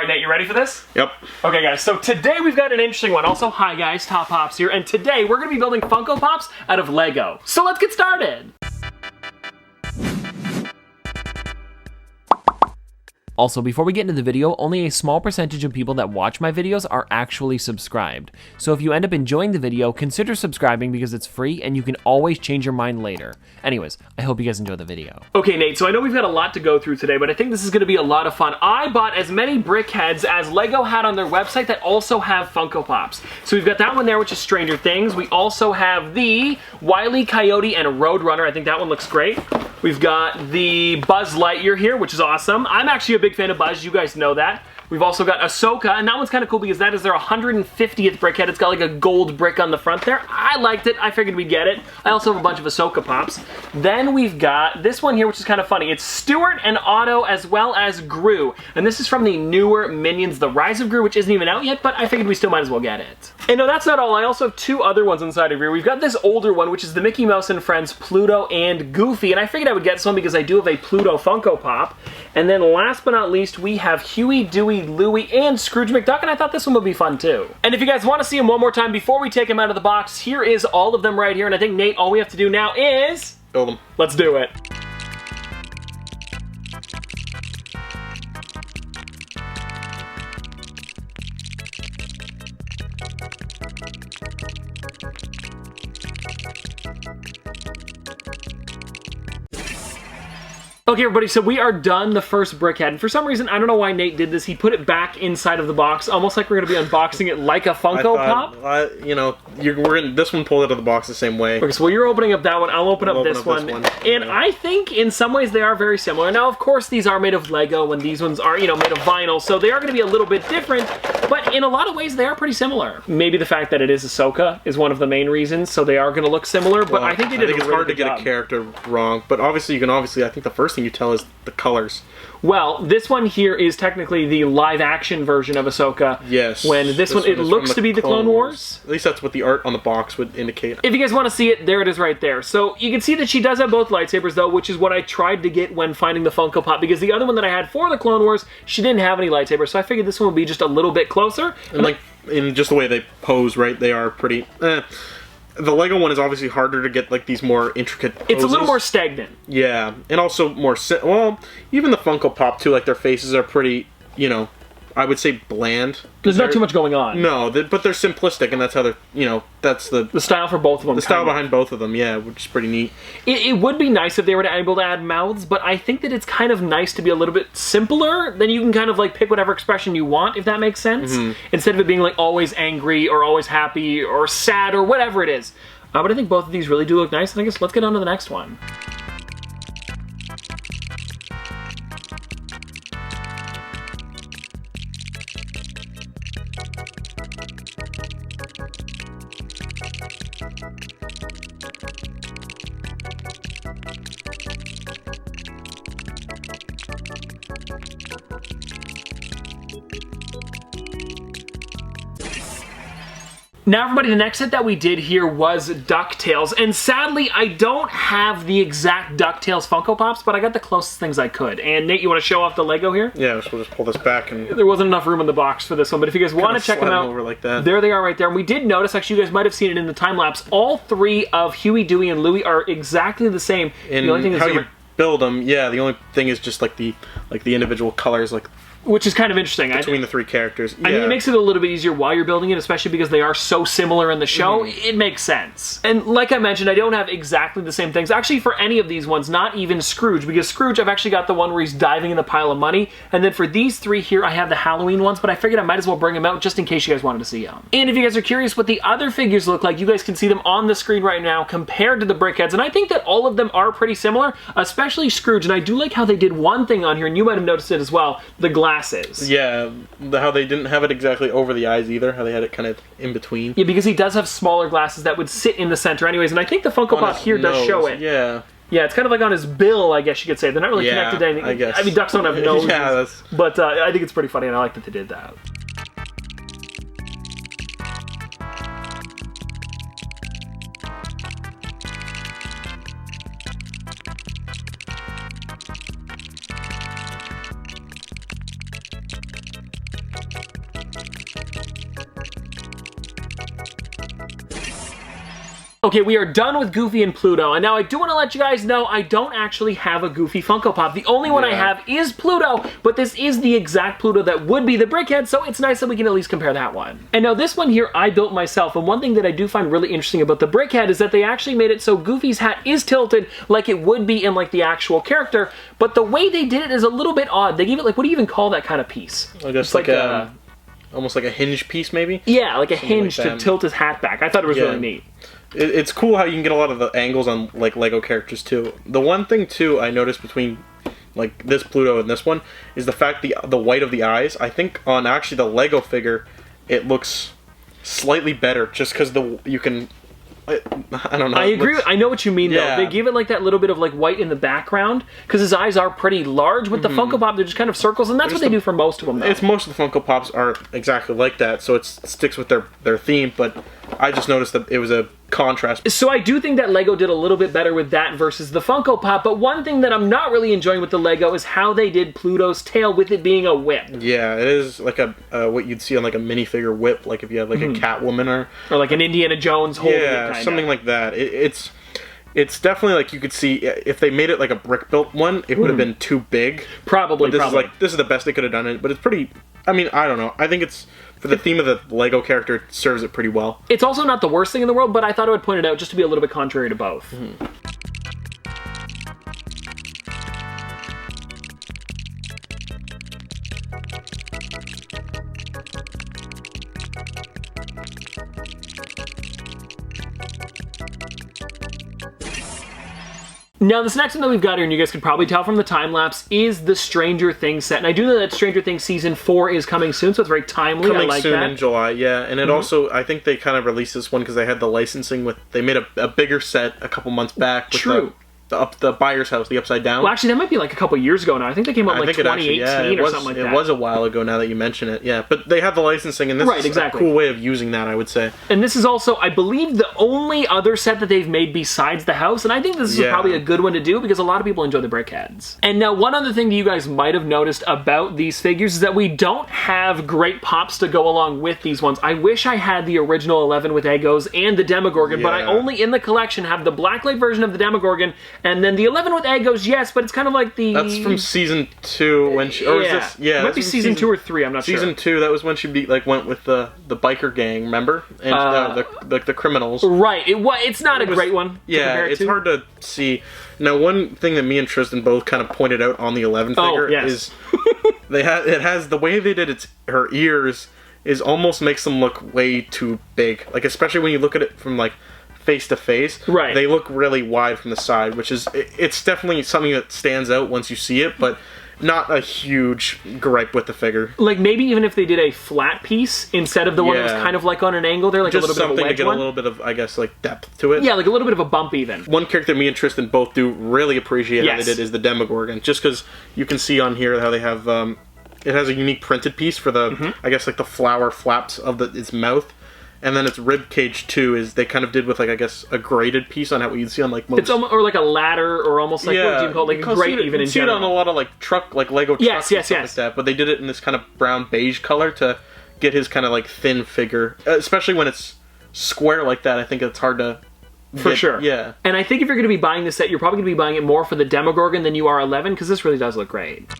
right, Nate, you ready for this? Yep. Okay, guys, so today we've got an interesting one. Also, hi guys, Top Pops here, and today we're gonna be building Funko Pops out of Lego. So let's get started. Also, before we get into the video, only a small percentage of people that watch my videos are actually subscribed. So if you end up enjoying the video, consider subscribing because it's free and you can always change your mind later. Anyways, I hope you guys enjoy the video. Okay, Nate, so I know we've got a lot to go through today, but I think this is gonna be a lot of fun. I bought as many Brick Headz as Lego had on their website that also have Funko Pops. So we've got that one there, which is Stranger Things. We also have the Wile E. Coyote and Roadrunner. I think that one looks great. We've got the Buzz Lightyear here, which is awesome. I'm actually a big fan of Buzz, you guys know that. We've also got Ahsoka, and that one's kind of cool because that is their 150th brick head. It's got like a gold brick on the front there. I liked it. I figured we'd get it. I also have a bunch of Ahsoka Pops. Then we've got this one here, which is kind of funny. It's Stuart and Otto as well as Gru. And this is from the newer Minions, The Rise of Gru, which isn't even out yet, but I figured we still might as well get it. And no, that's not all. I also have two other ones inside of here. We've got this older one, which is the Mickey Mouse and Friends Pluto and Goofy. And I figured I would get some because I do have a Pluto Funko Pop. And then last but not least, we have Huey, Dewey, Louie, and Scrooge McDuck, and I thought this one would be fun too. And if you guys want to see them one more time before we take them out of the box, here is all of them right here, and I think, Nate, all we have to do now is... build them. Let's do it. Okay, everybody, so we are done the first brick head, and for some reason, I don't know why Nate did this, he put it back inside of the box, almost like we're going to be unboxing it like a Funko Pop. You know, this one pulled out of the box the same way. Okay, so you're opening up that one, I'll open up this one. And I think in some ways they are very similar. Now, of course, these are made of Lego, and these ones are, you know, made of vinyl, so they are going to be a little bit different, but in a lot of ways, they are pretty similar. Maybe the fact that it is Ahsoka is one of the main reasons, so they are going to look similar, but I think they did a really good job. It's hard to get a character wrong, but obviously, I think the first thing you tell is the colors. Well, this one here is technically the live-action version of Ahsoka. Yes. When this one, it looks to be the Clone Wars. At least that's what the art on the box would indicate. If you guys want to see it, there it is right there. So you can see that she does have both lightsabers, though, which is what I tried to get when finding the Funko Pop, because the other one that I had for the Clone Wars, she didn't have any lightsabers, so I figured this one would be just a little bit closer. And like, in just the way they pose, right, they are pretty... The Lego one is obviously harder to get, like, these more intricate poses. It's a little more stagnant. Yeah, and also more... Well, even the Funko Pop, too, like, their faces are pretty, you know, I would say bland. There's not too much going on. No, but they're simplistic, and that's how they're, you know, that's the style for both of them. The style behind both of them, yeah, which is pretty neat. It would be nice if they were able to add mouths, but I think that it's kind of nice to be a little bit simpler. Then you can kind of, like, pick whatever expression you want, if that makes sense. Instead of it being, like, always angry, or always happy, or sad, or whatever it is. But I think both of these really do look nice, and I guess let's get on to the next one. Now, everybody, the next set that we did here was Ducktales, and sadly, I don't have the exact Ducktales Funko Pops, but I got the closest things I could. And Nate, you want to show off the Lego here? Yeah, so we'll just pull this back. And there wasn't enough room in the box for this one, but if you guys want to check them out, over like that. There they are right there. And we did notice, actually, you guys might have seen it in the time-lapse, all three of Huey, Dewey, and Louie are exactly the same. And the only thing is how you build them, yeah, the only thing is just like the individual colors, like... Which is kind of interesting. Between the three characters. Yeah. I mean, it makes it a little bit easier while you're building it, especially because they are so similar in the show. It makes sense. And like I mentioned, I don't have exactly the same things. Actually, for any of these ones, not even Scrooge, because Scrooge, I've actually got the one where he's diving in the pile of money. And then for these three here, I have the Halloween ones, but I figured I might as well bring them out just in case you guys wanted to see them. And if you guys are curious what the other figures look like, you guys can see them on the screen right now compared to the Brick Headz. And I think that all of them are pretty similar, especially Scrooge. And I do like how they did one thing on here, and you might have noticed it as well, the glasses. Yeah. How they didn't have it exactly over the eyes either, how they had it kind of in between. Yeah, because he does have smaller glasses that would sit in the center anyways, and I think the Funko Pop here does show it. Yeah. Yeah, it's kind of like on his bill, I guess you could say. They're not really connected to anything. I guess. I mean, ducks don't have noses. Yeah, but I think it's pretty funny, and I like that they did that. Okay, we are done with Goofy and Pluto, and now I do want to let you guys know I don't actually have a Goofy Funko Pop. The only one I have is Pluto, but this is the exact Pluto that would be the Brick Headz, so it's nice that we can at least compare that one. And now this one here I built myself, and one thing that I do find really interesting about the Brick Head is that they actually made it so Goofy's hat is tilted like it would be in like the actual character, but the way they did it is a little bit odd. They gave it like, what do you even call that kind of piece? I guess like a... almost like a hinge piece, maybe? Yeah, like a hinge to tilt his hat back. I thought it was really neat. It's cool how you can get a lot of the angles on like Lego characters too. The one thing too I noticed between like this Pluto and this one is the fact the white of the eyes. I think on actually the Lego figure it looks slightly better just because you can. I don't know. I agree. I know what you mean, though. They give it like that little bit of like white in the background because his eyes are pretty large. With the Funko Pop, they're just kind of circles, and that's what they do for most of them. Though. It's most of the Funko Pops are exactly like that, so it sticks with their theme. But I just noticed that it was a contrast. So I do think that Lego did a little bit better with that versus the Funko Pop. But one thing that I'm not really enjoying with the Lego is how they did Pluto's tail with it being a whip. Yeah, it is like a what you'd see on like a minifigure whip, like if you have like a Catwoman or like an Indiana Jones holding it. Kinda. Something like that. It's definitely like you could see if they made it like a brick built one, it would have been too big. Probably. But this is the best they could have done it. But it's pretty. I mean, I don't know. I think it's for the theme of the Lego character, it serves it pretty well. It's also not the worst thing in the world, but I thought I would point it out just to be a little bit contrary to both. Now, this next one that we've got here, and you guys could probably tell from the time-lapse, is the Stranger Things set. And I do know that Stranger Things Season 4 is coming soon, so it's very timely. Coming soon in July, yeah. And it also, I think they kind of released this one because they had the licensing with... They made a bigger set a couple months back. With the buyer's house, the upside down. Well, actually, that might be like a couple years ago now. I think they came out like 2018 or something like that. It was a while ago now that you mention it, yeah. But they have the licensing, and this is a cool way of using that, I would say. And this is also, I believe, the only other set that they've made besides the house, and I think this is probably a good one to do because a lot of people enjoy the Brick Headz. And now, one other thing that you guys might have noticed about these figures is that we don't have great pops to go along with these ones. I wish I had the original 11 with Eggos and the Demogorgon, but I only in the collection have the blacklight version of the Demogorgon, and then the 11 with Eggos, yes, but it's kind of like the... That's from Season 2 when she... Or is this... Yeah, it might be season 2 or 3, I'm not sure. Season 2, that was when she went with the biker gang, remember? And the criminals. Right. It's not a great one to compare it to. It's hard to see. Now, one thing that me and Tristan both kind of pointed out on the 11 figure is... it has... The way they did her ears is almost makes them look way too big. Like, especially when you look at it from, like... face to face, they look really wide from the side, which is it's definitely something that stands out once you see it, but not a huge gripe with the figure. Like maybe even if they did a flat piece instead of the one that was kind of like on an angle, they're like just a little bit of a wedge to get a little bit of, I guess, like depth to it. Yeah, like a little bit of a bump even. One character me and Tristan both do really appreciate how they did is the Demogorgon, just because you can see on here how they have it has a unique printed piece for the I guess like the flower flaps of its mouth. And then its rib cage too is they kind of did with like I guess a graded piece on how you'd see on like most. It's almost, or like a ladder or almost like what do you call it? Like a grate even in general. You see it on a lot of like truck like Lego trucks and stuff like that. But they did it in this kind of brown beige color to get his kind of like thin figure, especially when it's square like that. I think it's hard to. For sure. Yeah. And I think if you're going to be buying this set, you're probably going to be buying it more for the Demogorgon than you are 11 because this really does look great.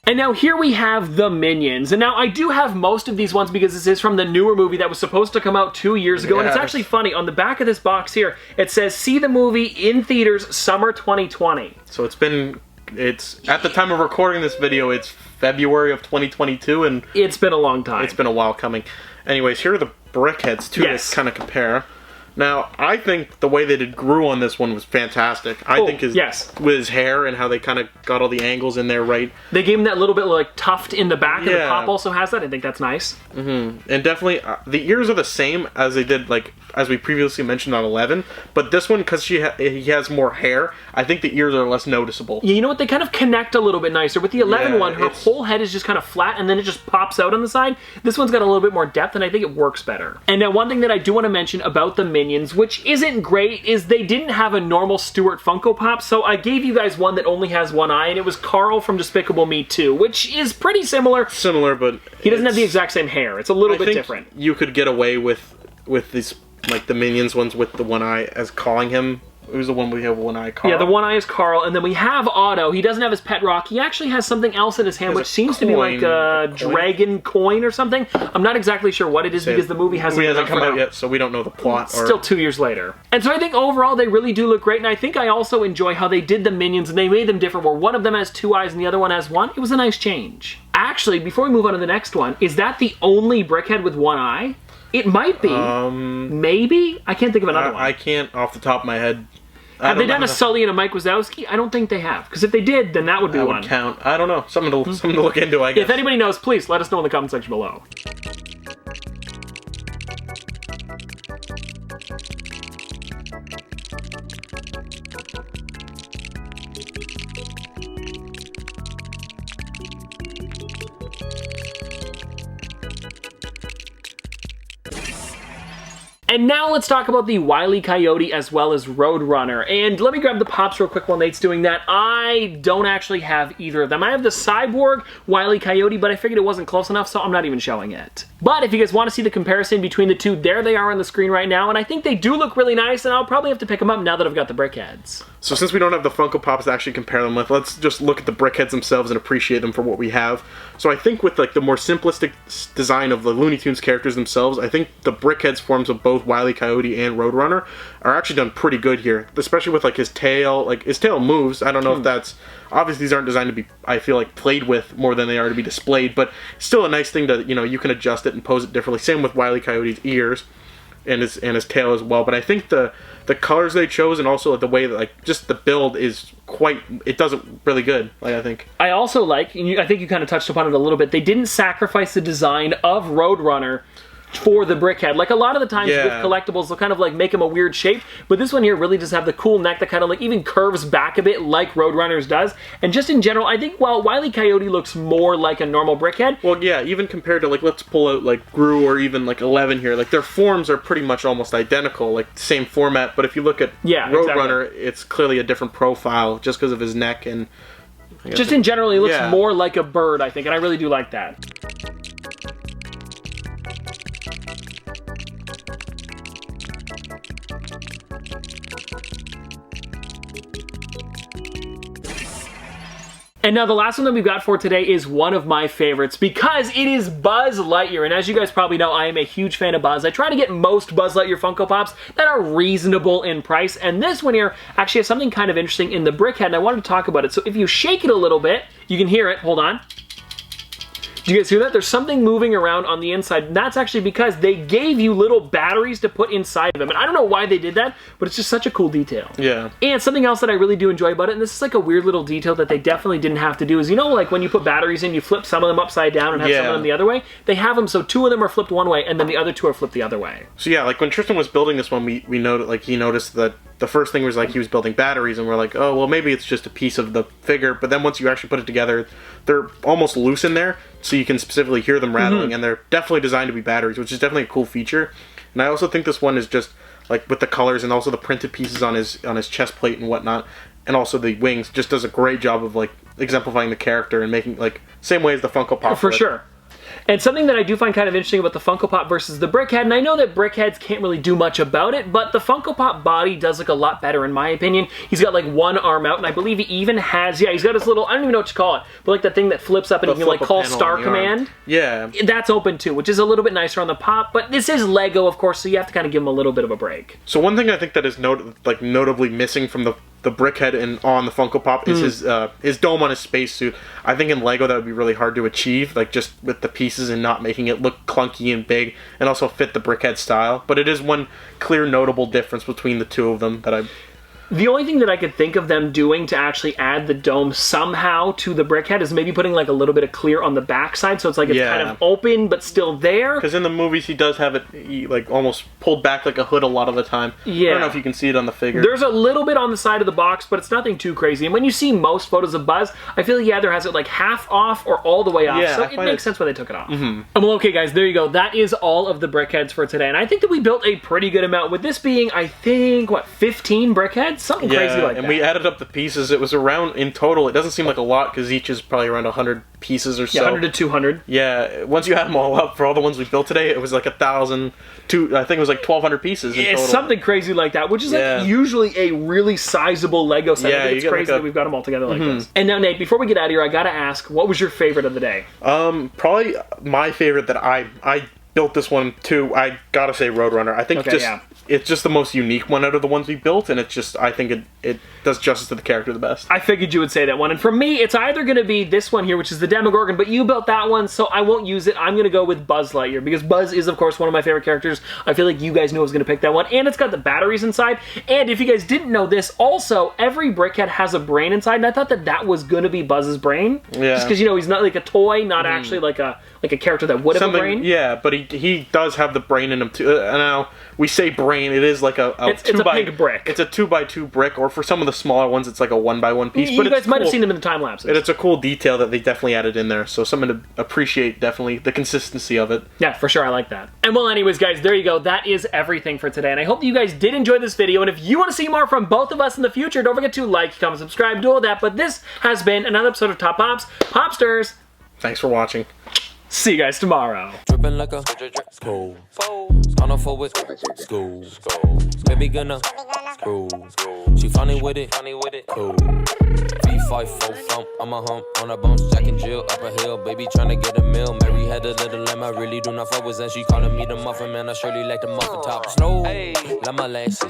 And now here we have the Minions. And now I do have most of these ones because this is from the newer movie that was supposed to come out 2 years ago. And it's actually funny. On the back of this box here, it says, see the movie in theaters summer 2020. So it's at the time of recording this video, it's February of 2022. And it's been a long time. It's been a while coming. Anyways, here are the Brick Headz too to kind of compare. Now, I think the way they did Gru on this one was fantastic. I think with his hair and how they kind of got all the angles in there right. They gave him that little bit like tuft in the back, and the Pop also has that. I think that's nice. And definitely, the ears are the same as they did like as we previously mentioned on 11. But this one, because he has more hair, I think the ears are less noticeable. Yeah, you know what? They kind of connect a little bit nicer. With the 11 one, her whole head is just kind of flat, and then it just pops out on the side. This one's got a little bit more depth, and I think it works better. And now one thing that I do want to mention about the Minions, which isn't great, is they didn't have a normal Stuart Funko Pop, so I gave you guys one that only has one eye, and it was Carl from Despicable Me 2, which is pretty similar. Similar, but he doesn't have the exact same hair. It's a little bit different. You could get away with these, like the Minions ones with the one eye as calling him. Who's the one we have one eye? Carl? Yeah, the one eye is Carl, and then we have Otto. He doesn't have his pet rock. He actually has something else in his hand, which seems to be like a dragon coin or something. I'm not exactly sure what it is because the movie hasn't come out yet, so we don't know the plot. Still 2 years later. And so I think overall they really do look great, and I think I also enjoy how they did the Minions, and they made them different, where one of them has 2 eyes and the other one has 1. It was a nice change. Actually, before we move on to the next one, is that the only Brickhead with 1 eye? It might be. Maybe? I can't think of another one. I can't off the top of my head. Have they done a Sully and a Mike Wazowski? I don't think they have. Because if they did, then that would be one. That would count. I don't know. Something to look into, I guess. If anybody knows, please let us know in the comment section below. And now let's talk about the Wile E. Coyote as well as Roadrunner. And let me grab the Pops real quick while Nate's doing that. I don't actually have either of them. I have the Cyborg Wile E. Coyote, but I figured it wasn't close enough, so I'm not even showing it. But if you guys want to see the comparison between the two, there they are on the screen right now, and I think they do look really nice, and I'll probably have to pick them up now that I've got the Brick Headz. So since we don't have the Funko Pops to actually compare them with, let's just look at the Brick Headz themselves and appreciate them for what we have. So I think with like the more simplistic design of the Looney Tunes characters themselves, I think the Brick Headz forms of both Wile E. Coyote and Roadrunner are actually done pretty good here, especially with like his tail. Like his tail moves. I don't know if that's obviously these aren't designed to be, I feel like, played with more than they are to be displayed, but still a nice thing to, you know, you can adjust it and pose it differently. Same with Wile E. Coyote's ears and his tail as well. But I think the colors they chose and also the way that like just the build is it does it really good. Like I think. I also like, and I think you kind of touched upon it a little bit. They didn't sacrifice the design of Roadrunner for the Brickhead. Like a lot of the times with collectibles, they'll kind of like make them a weird shape, but this one here really does have the cool neck that kind of like even curves back a bit like Roadrunner's does. And just in general, I think while Wile E. Coyote looks more like a normal Brickhead. Well, yeah, even compared to like, let's pull out like Gru or even like 11 here, like their forms are pretty much almost identical, like same format, but if you look at Roadrunner, it's clearly a different profile just because of his neck and... Just in general, he looks more like a bird, I think, and I really do like that. And now the last one that we've got for today is one of my favorites because it is Buzz Lightyear. And as you guys probably know, I am a huge fan of Buzz. I try to get most Buzz Lightyear Funko Pops that are reasonable in price. And this one here actually has something kind of interesting in the Brickhead, and I wanted to talk about it. So if you shake it a little bit, you can hear it. Hold on. Do you guys hear that? There's something moving around on the inside, and that's actually because they gave you little batteries to put inside of them. And I don't know why they did that, but it's just such a cool detail. Yeah. And something else that I really do enjoy about it, and this is like a weird little detail that they definitely didn't have to do, is you know like when you put batteries in, you flip some of them upside down and have some of them the other way? They have them so 2 of them are flipped one way, and then the other 2 are flipped the other way. So yeah, like when Tristan was building this one, we noted, like he noticed that the first thing was like he was building batteries, and we're like, oh, well, maybe it's just a piece of the figure. But then once you actually put it together, they're almost loose in there, so you can specifically hear them rattling, and they're definitely designed to be batteries, which is definitely a cool feature. And I also think this one is just, like, with the colors and also the printed pieces on his chest plate and whatnot, and also the wings, just does a great job of, like, exemplifying the character and making, like, same way as the Funko Pop. For sure. And something that I do find kind of interesting about the Funko Pop versus the Brickhead, and I know that Brickheads can't really do much about it, but the Funko Pop body does look a lot better in my opinion. He's got like one arm out, and I believe he even has, he's got his little, I don't even know what to call it, but like the thing that flips up and you can like call Star Command. Yeah. That's open too, which is a little bit nicer on the Pop, but this is Lego, of course, so you have to kind of give him a little bit of a break. So one thing I think that is notably missing from the Brickhead and on the Funko Pop is his dome on his spacesuit. I think in Lego that would be really hard to achieve, like just with the pieces and not making it look clunky and big, and also fit the Brickhead style. But it is one clear notable difference between the two of them that I... The only thing that I could think of them doing to actually add the dome somehow to the brick head is maybe putting like a little bit of clear on the backside, so it's like it's kind of open but still there. Because in the movies he does have it like almost pulled back like a hood a lot of the time. Yeah. I don't know if you can see it on the figure. There's a little bit on the side of the box, but it's nothing too crazy. And when you see most photos of Buzz, I feel he either has it like half off or all the way off. Yeah, so it makes sense when they took it off. Well, okay guys, there you go. That is all of the brick heads for today. And I think that we built a pretty good amount, with this being, I think, what, 15 brick heads? Something crazy like that. And we added up the pieces. It was around, in total, it doesn't seem like a lot because each is probably around 100 pieces or so. Yeah, 100 to 200. Yeah, once you add them all up, for all the ones we built today, it was like 1,000 to, I think it was like 1,200 pieces in total. It's something crazy like that, which is like usually a really sizable Lego set. I think it's crazy that we've got them all together like this. And now, Nate, before we get out of here, I gotta ask, what was your favorite of the day? Probably my favorite that I built this one too. I gotta say Roadrunner. I think it's just the most unique one out of the ones we built, and it's just, I think it does justice to the character the best. I figured you would say that one, and for me, it's either going to be this one here, which is the Demogorgon, but you built that one, so I won't use it. I'm going to go with Buzz Lightyear, because Buzz is, of course, one of my favorite characters. I feel like you guys knew I was going to pick that one, and it's got the batteries inside, and if you guys didn't know this, also, every brickhead has a brain inside, and I thought that that was going to be Buzz's brain. Yeah. Just because, you know, he's not like a toy, not actually like a character that would have a brain. Yeah, but he does have the brain in him too. Now we say brain, it is like it's a pink brick. It's a 2x2 brick, or for some of the smaller ones, it's like a 1x1 piece. But you guys might have seen them in the time lapses. And it's a cool detail that they definitely added in there. So something to appreciate, definitely the consistency of it. Yeah, for sure, I like that. And well, anyways, guys, there you go. That is everything for today. And I hope that you guys did enjoy this video. And if you want to see more from both of us in the future, don't forget to like, comment, subscribe, do all that. But this has been another episode of Top Pops. Popsters, thanks for watching. See you guys tomorrow. Dripping like a school. On a four with school. Baby gonna screw. She funny with it. Cool. V5 full thump. I'm a hump on a bounce. Jack and Jill up a hill. Baby tryna get a meal. Mary had a little lamb. I really do not fuck with that. She calling me the muffin man. I surely like the muffin top. Snow. Like my lashes.